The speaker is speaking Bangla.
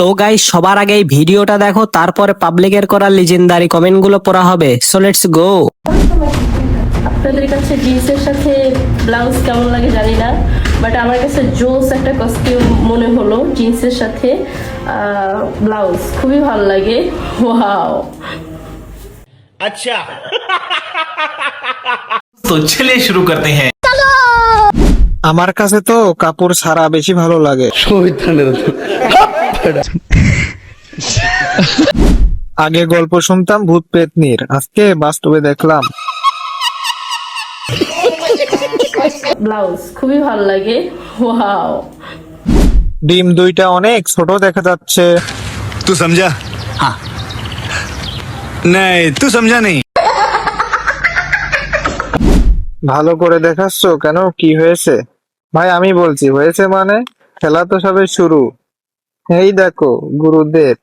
তো গাইস, সবার আগে এই ভিডিওটা দেখো, তারপরে পাবলিকের করা লিজেন্ডারি কমেন্ট গুলো পড়া হবে। So let's go. আপনাদের কাছে জিন্সের সাথে ব্লাউজ কেমন লাগে জানি না, বাট আমার কাছে জোস একটা কস্টিউম মনে হলো। জিন্সের সাথে ব্লাউজ খুবই ভালো লাগে। ওয়াও। अच्छा तो चलिए शुरू करते हैं। আমার কাছে তো কাপড় ছাড়া বেশি ভালো লাগে। আগে গল্প শুনতাম ভূত পেতনির, আজকে বাস্তবে দেখলাম। ব্লাউজ খুবই ভালো লাগে। ওয়াও। ডিম দুইটা অনেক ছোট দেখা যাচ্ছে। तू समझा? हाँ नहीं तू समझा नहीं। ভালো করে দেখাচ্ছ কেন, কি হয়েছে? ভাই আমি বলছি হয়েছে মানে, খেলা তো সবে শুরু। এই দেখো গুরুদেব।